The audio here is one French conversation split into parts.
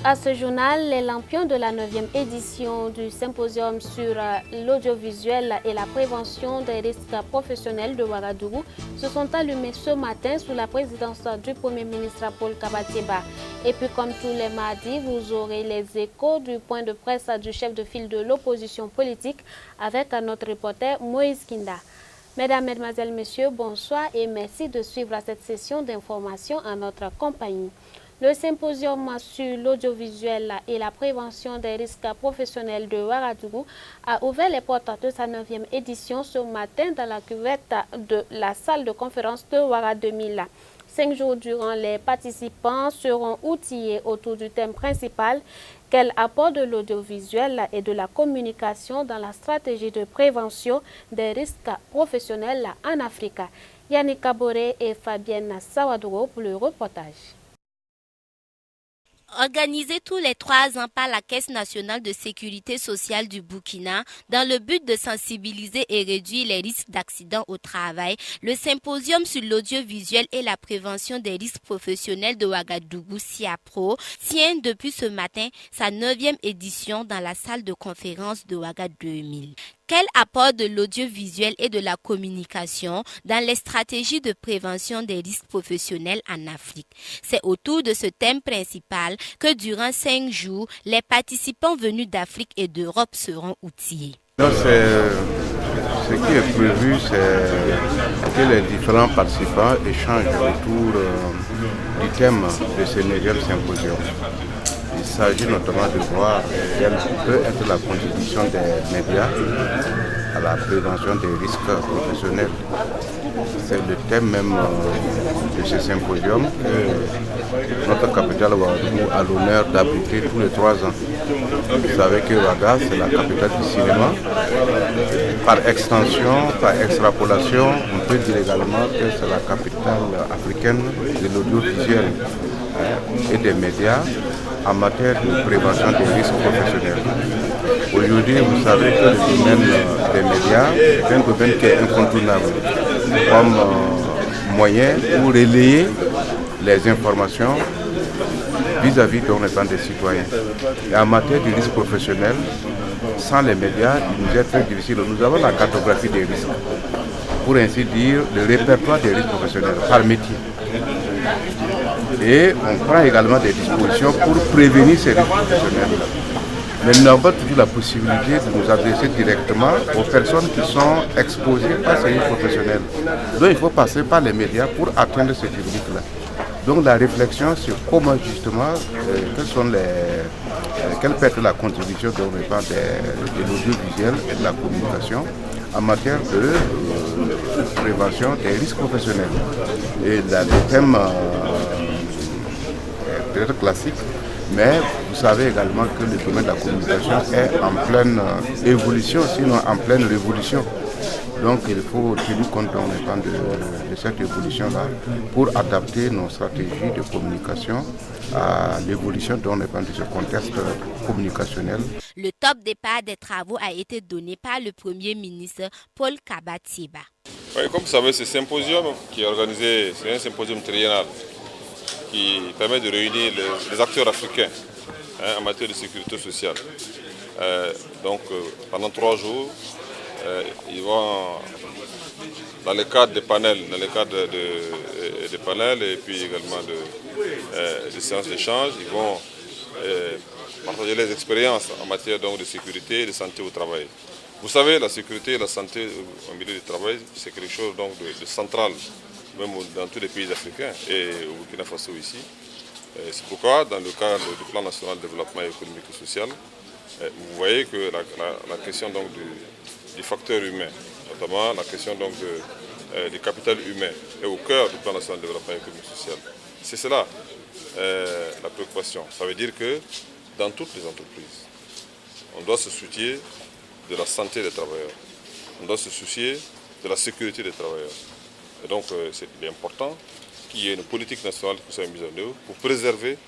à ce journal, les lampions de la 9e édition du symposium sur l'audiovisuel et la prévention des risques professionnels de Ouagadougou se sont allumés ce matin sous la présidence du Premier ministre Paul Kabatieba. Et puis comme tous les mardis, vous aurez les échos du point de presse du chef de file de l'opposition politique avec notre reporter Moïse Kinda. Mesdames, Mesdemoiselles, Messieurs, bonsoir et merci de suivre cette session d'information en notre compagnie. Le symposium sur l'audiovisuel et la prévention des risques professionnels de Ouagadougou a ouvert les portes de sa 9e édition ce matin dans la cuvette de la salle de conférence de Ouaga 2000. 5 jours durant, les participants seront outillés autour du thème principal « Quel apport de l'audiovisuel et de la communication dans la stratégie de prévention des risques professionnels en Afrique ?» Yannick Kaboré et Fabienne Sawadouro pour le reportage. Organisé tous les 3 ans par la Caisse nationale de sécurité sociale du Burkina, dans le but de sensibiliser et réduire les risques d'accidents au travail, le symposium sur l'audiovisuel et la prévention des risques professionnels de Ouagadougou, SIAPRO, tient depuis ce matin sa 9e édition dans la salle de conférence de Ouaga 2000. Quel apport de l'audiovisuel et de la communication dans les stratégies de prévention des risques professionnels en Afrique? C'est autour de ce thème principal que durant 5 jours, les participants venus d'Afrique et d'Europe seront outillés. Ce qui est prévu, c'est que les différents participants échangent autour du thème de ce 9e symposium. Il s'agit notamment de voir quelle peut être la contribution des médias à la prévention des risques professionnels. C'est le thème même de ce symposium que notre capitale Ouagadougou a l'honneur d'abriter tous les 3 ans. Vous savez que Ouaga, c'est la capitale du cinéma. Par extension, par extrapolation, on peut dire également que c'est la capitale africaine de l'audiovisuel et des médias en matière de prévention des risques professionnels. Aujourd'hui, vous savez que le domaine des médias est un domaine qui est incontournable comme moyen pour relayer les informations vis-à-vis des citoyens. Et en matière de risques professionnels, sans les médias, il nous est très difficile. Nous avons la cartographie des risques, pour ainsi dire, le répertoire des risques professionnels par métier. Et on prend également des dispositions pour prévenir ces risques professionnels. Mais nous n'avons pas toujours la possibilité de nous adresser directement aux personnes qui sont exposées par ces risques professionnels. Donc il faut passer par les médias pour atteindre ce public-là. Donc la réflexion sur comment justement, quelle peut être la contribution de l'audiovisuel et de la communication en matière de prévention des risques professionnels. Et là, le thème est peut-être classique, mais vous savez également que le domaine de la communication est en pleine évolution, sinon en pleine révolution. Donc il faut tenir compte de cette évolution-là pour adapter nos stratégies de communication à l'évolution de ce contexte communicationnel. Le top départ des travaux a été donné par le Premier ministre Paul Kabatieba. Oui, comme vous savez, ce symposium qui est organisé, c'est un symposium triennal qui permet de réunir les acteurs africains en matière de sécurité sociale. Pendant 3 jours, ils vont dans le cadre des panels, des panels et puis également de séances d'échange, ils vont partager les expériences en matière de sécurité et de santé au travail. Vous savez, la sécurité et la santé au milieu du travail, c'est quelque chose de central, même dans tous les pays africains et au Burkina Faso ici. C'est pourquoi, dans le cadre du plan national de développement économique et social, vous voyez que la question du facteur humain, notamment la question du capital humain, est au cœur du plan national de développement économique et social. C'est cela la préoccupation. Ça veut dire que dans toutes les entreprises, on doit se soucier de la santé des travailleurs. On doit se soucier de la sécurité des travailleurs. Et donc, il est important qu'il y ait une politique nationale qui soit mise en œuvre pour préserver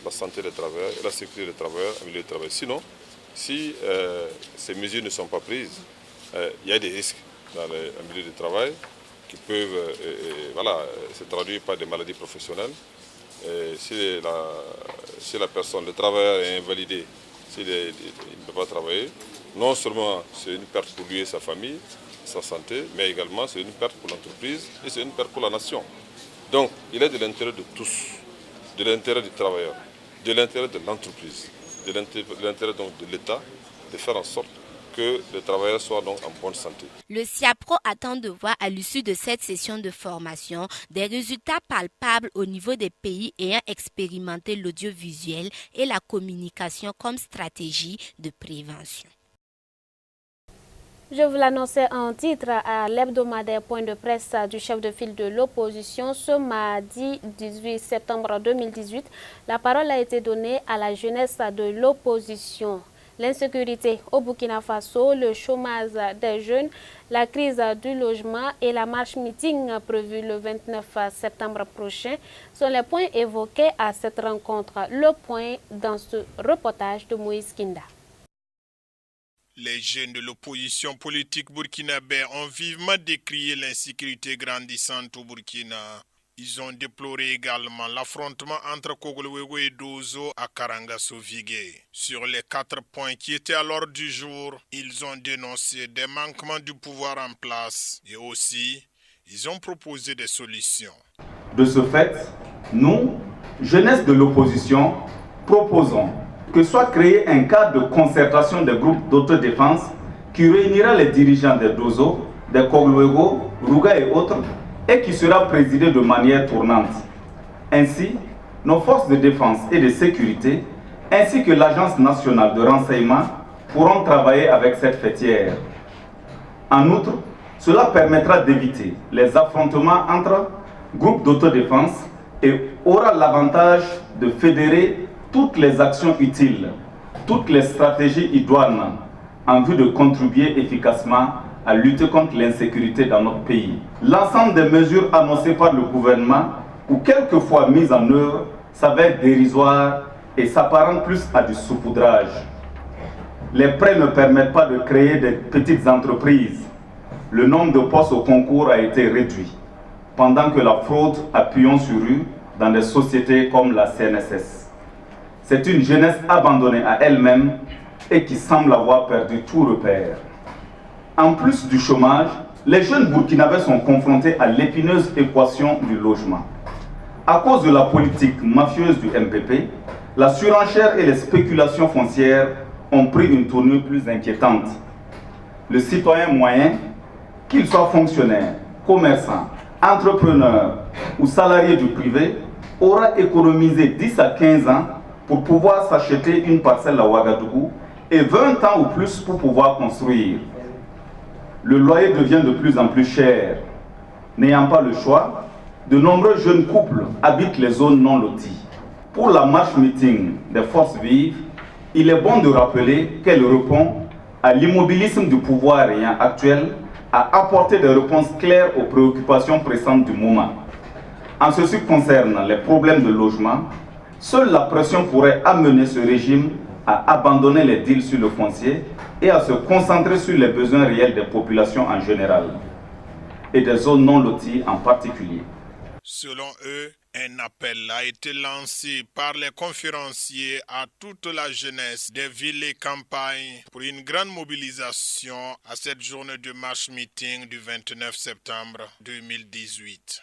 la santé des travailleurs et la sécurité des travailleurs au milieu du travail. Sinon, si ces mesures ne sont pas prises, il y a des risques dans le milieu du travail qui peuvent se traduire par des maladies professionnelles Si la personne, le travailleur est invalidé, s'il ne peut pas travailler, non seulement c'est une perte pour lui et sa famille, sa santé, mais également c'est une perte pour l'entreprise et c'est une perte pour la nation. Donc il est de l'intérêt de tous, de l'intérêt du travailleur, de l'intérêt de l'entreprise, de l'intérêt donc de l'État, de faire en sorte que les travailleurs soient donc en bonne santé. Le SIAPRO attend de voir à l'issue de cette session de formation des résultats palpables au niveau des pays ayant expérimenté l'audiovisuel et la communication comme stratégie de prévention. Je vous l'annonçais en titre à l'hebdomadaire point de presse du chef de file de l'opposition ce mardi 18 septembre 2018. La parole a été donnée à la jeunesse de l'opposition. L'insécurité au Burkina Faso, le chômage des jeunes, la crise du logement et la marche-meeting prévue le 29 septembre prochain sont les points évoqués à cette rencontre. Le point dans ce reportage de Moïse Kinda. Les jeunes de l'opposition politique burkinabé ont vivement décrié l'insécurité grandissante au Burkina. Ils ont déploré également l'affrontement entre Kogolwego et Dozo à Karangaso-Vigué. Sur les 4 points qui étaient à l'ordre du jour, ils ont dénoncé des manquements du pouvoir en place et aussi, ils ont proposé des solutions. De ce fait, nous, jeunesse de l'opposition, proposons que soit créé un cadre de concertation des groupes d'autodéfense qui réunira les dirigeants des Dozo, des Kogolwego, Ruga et autres, et qui sera présidé de manière tournante. Ainsi, nos forces de défense et de sécurité, ainsi que l'Agence nationale de renseignement, pourront travailler avec cette fêtière. En outre, cela permettra d'éviter les affrontements entre groupes d'autodéfense et aura l'avantage de fédérer toutes les actions utiles, toutes les stratégies idoines en vue de contribuer efficacement à lutter contre l'insécurité dans notre pays. L'ensemble des mesures annoncées par le gouvernement ou quelquefois mises en œuvre s'avèrent dérisoires et s'apparentent plus à du saupoudrage. Les prêts ne permettent pas de créer des petites entreprises. Le nombre de postes au concours a été réduit, pendant que la fraude a pignon sur rue dans des sociétés comme la CNSS. C'est une jeunesse abandonnée à elle-même et qui semble avoir perdu tout repère. En plus du chômage, les jeunes burkinabés sont confrontés à l'épineuse équation du logement. À cause de la politique mafieuse du MPP, la surenchère et les spéculations foncières ont pris une tournure plus inquiétante. Le citoyen moyen, qu'il soit fonctionnaire, commerçant, entrepreneur ou salarié du privé, aura économisé 10 à 15 ans pour pouvoir s'acheter une parcelle à Ouagadougou et 20 ans ou plus pour pouvoir construire. Le loyer devient de plus en plus cher. N'ayant pas le choix, de nombreux jeunes couples habitent les zones non loties. Pour la marche-meeting des forces vives, il est bon de rappeler qu'elle répond à l'immobilisme du pouvoir ayant actuel à apporter des réponses claires aux préoccupations pressantes du moment. En ce qui concerne les problèmes de logement, seule la pression pourrait amener ce régime à abandonner les deals sur le foncier et à se concentrer sur les besoins réels des populations en général et des zones non loties en particulier. Selon eux, un appel a été lancé par les conférenciers à toute la jeunesse des villes et campagnes pour une grande mobilisation à cette journée de marche-meeting du 29 septembre 2018.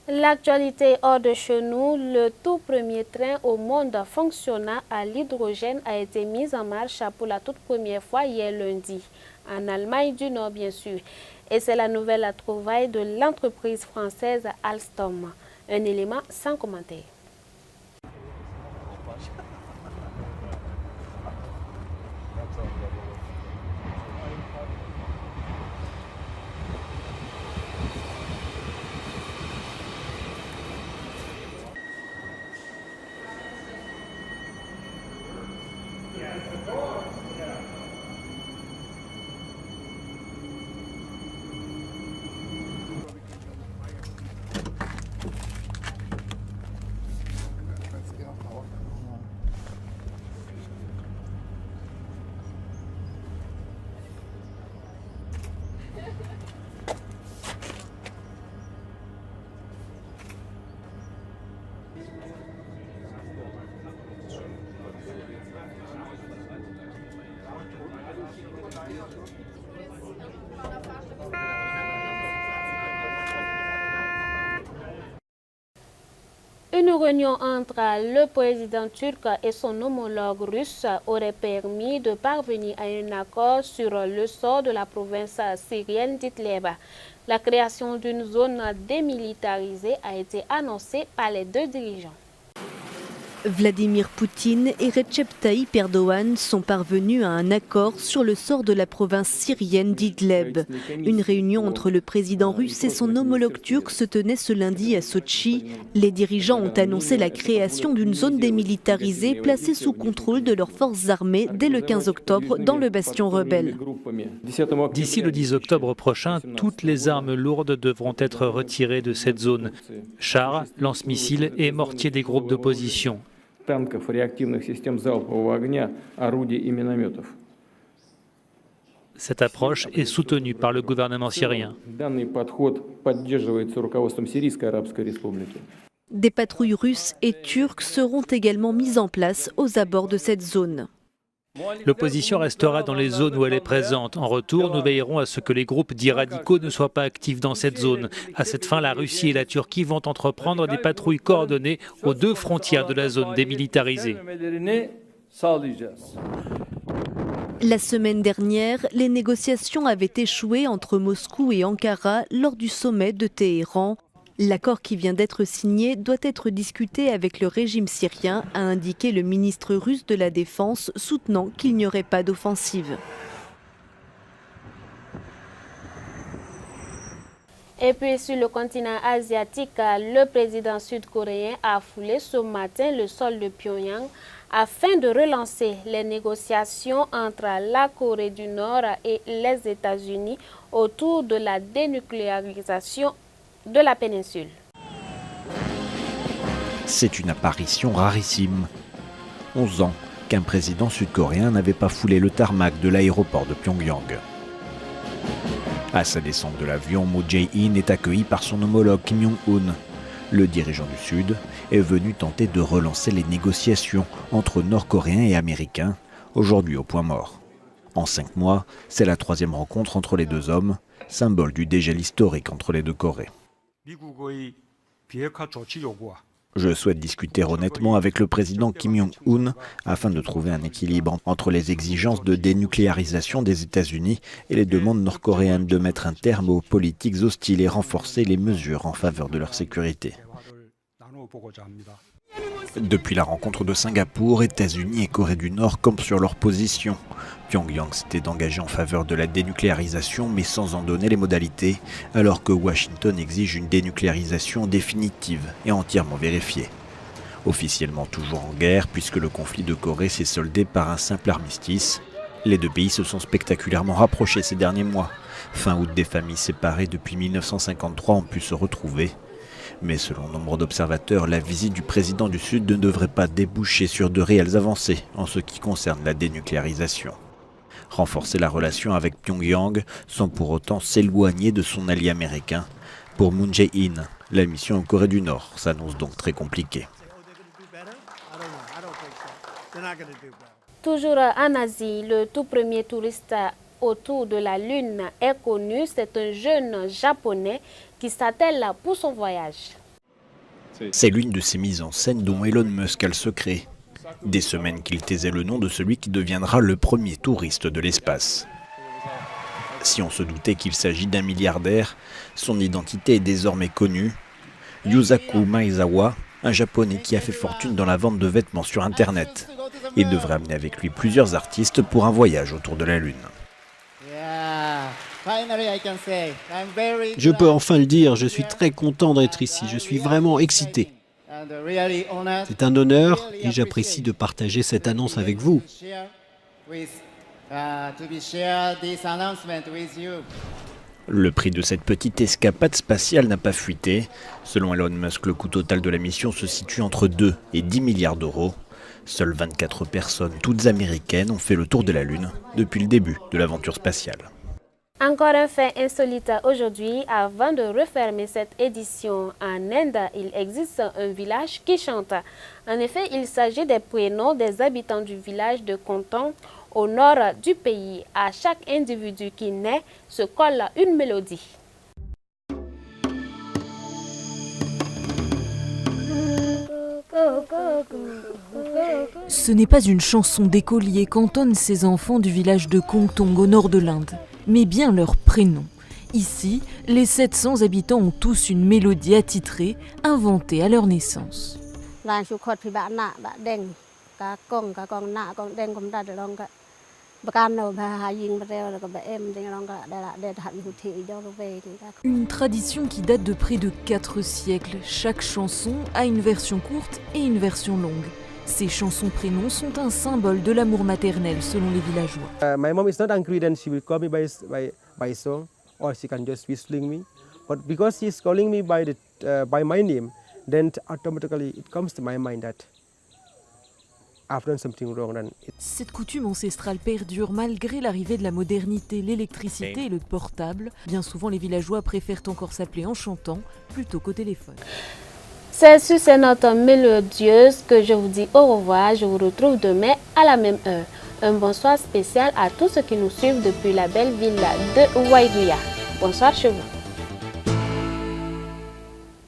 L'actualité hors de chez nous, le tout premier train au monde fonctionnant à l'hydrogène a été mis en marche pour la toute première fois hier lundi, en Allemagne du Nord bien sûr. Et c'est la nouvelle trouvaille de l'entreprise française Alstom. Un élément sans commentaire. Une réunion entre le président turc et son homologue russe aurait permis de parvenir à un accord sur le sort de la province syrienne d'Idlib. La création d'une zone démilitarisée a été annoncée par les deux dirigeants. Vladimir Poutine et Recep Tayyip Erdogan sont parvenus à un accord sur le sort de la province syrienne d'Idlib. Une réunion entre le président russe et son homologue turc se tenait ce lundi à Sotchi. Les dirigeants ont annoncé la création d'une zone démilitarisée placée sous contrôle de leurs forces armées dès le 15 octobre dans le bastion rebelle. D'ici le 10 octobre prochain, toutes les armes lourdes devront être retirées de cette zone. Chars, lance-missiles et mortiers des groupes d'opposition. Cette approche est soutenue par le gouvernement syrien. Des patrouilles russes et turques seront également mises en place aux abords de cette zone. L'opposition restera dans les zones où elle est présente. En retour, nous veillerons à ce que les groupes dits radicaux ne soient pas actifs dans cette zone. À cette fin, la Russie et la Turquie vont entreprendre des patrouilles coordonnées aux deux frontières de la zone démilitarisée. La semaine dernière, les négociations avaient échoué entre Moscou et Ankara lors du sommet de Téhéran. L'accord qui vient d'être signé doit être discuté avec le régime syrien, a indiqué le ministre russe de la Défense, soutenant qu'il n'y aurait pas d'offensive. Et puis sur le continent asiatique, le président sud-coréen a foulé ce matin le sol de Pyongyang afin de relancer les négociations entre la Corée du Nord et les États-Unis autour de la dénucléarisation de la péninsule. C'est une apparition rarissime. 11 ans qu'un président sud-coréen n'avait pas foulé le tarmac de l'aéroport de Pyongyang. À sa descente de l'avion, Moon Jae-in est accueilli par son homologue Kim Jong-un. Le dirigeant du Sud est venu tenter de relancer les négociations entre Nord-Coréens et Américains, aujourd'hui au point mort. En 5 mois, c'est la 3e rencontre entre les deux hommes, symbole du dégel historique entre les deux Corées. Je souhaite discuter honnêtement avec le président Kim Jong-un afin de trouver un équilibre entre les exigences de dénucléarisation des États-Unis et les demandes nord-coréennes de mettre un terme aux politiques hostiles et renforcer les mesures en faveur de leur sécurité. Depuis la rencontre de Singapour, États-Unis et Corée du Nord campent sur leur position. Pyongyang s'était engagé en faveur de la dénucléarisation, mais sans en donner les modalités, alors que Washington exige une dénucléarisation définitive et entièrement vérifiée. Officiellement toujours en guerre, puisque le conflit de Corée s'est soldé par un simple armistice, les deux pays se sont spectaculairement rapprochés ces derniers mois. Fin août, des familles séparées depuis 1953 ont pu se retrouver. Mais selon nombre d'observateurs, la visite du président du Sud ne devrait pas déboucher sur de réelles avancées en ce qui concerne la dénucléarisation. Renforcer la relation avec Pyongyang sans pour autant s'éloigner de son allié américain. Pour Moon Jae-in, la mission en Corée du Nord s'annonce donc très compliquée. Toujours en Asie, le tout premier touriste autour de la Lune est connu. C'est un jeune japonais qui s'attelle pour son voyage. C'est l'une de ces mises en scène dont Elon Musk a le secret. Des semaines qu'il taisait le nom de celui qui deviendra le premier touriste de l'espace. Si on se doutait qu'il s'agit d'un milliardaire, son identité est désormais connue. Yusaku Maezawa, un japonais qui a fait fortune dans la vente de vêtements sur Internet. Il devrait amener avec lui plusieurs artistes pour un voyage autour de la Lune. Je peux enfin le dire, je suis très content d'être ici, je suis vraiment excité. C'est un honneur et j'apprécie de partager cette annonce avec vous. Le prix de cette petite escapade spatiale n'a pas fuité. Selon Elon Musk, le coût total de la mission se situe entre 2 et 10 milliards d'euros. Seules 24 personnes, toutes américaines, ont fait le tour de la Lune depuis le début de l'aventure spatiale. Encore un fait insolite aujourd'hui. Avant de refermer cette édition en Inde, il existe un village qui chante. En effet, il s'agit des prénoms des habitants du village de Kontan au nord du pays. À chaque individu qui naît se colle une mélodie. Ce n'est pas une chanson d'écolier qu'entonnent ces enfants du village de Kongtong au nord de l'Inde, mais bien leur prénom. Ici, les 700 habitants ont tous une mélodie attitrée, inventée à leur naissance. Une tradition qui date de près de 4 siècles. Chaque chanson a une version courte et une version longue. Ces chansons prénoms sont un symbole de l'amour maternel selon les villageois. My mom is not angry, then she will call me by song, or she can just whistling me. But because she is calling me by my name, then automatically it comes to my mind that I've done something wrong. Cette coutume ancestrale perdure malgré l'arrivée de la modernité, l'électricité et le portable. Bien souvent, les villageois préfèrent encore s'appeler en chantant plutôt qu'au téléphone. C'est sur ces notes mélodieuses que je vous dis au revoir. Je vous retrouve demain à la même heure. Un bonsoir spécial à tous ceux qui nous suivent depuis la belle ville de Waiguya. Bonsoir chez vous.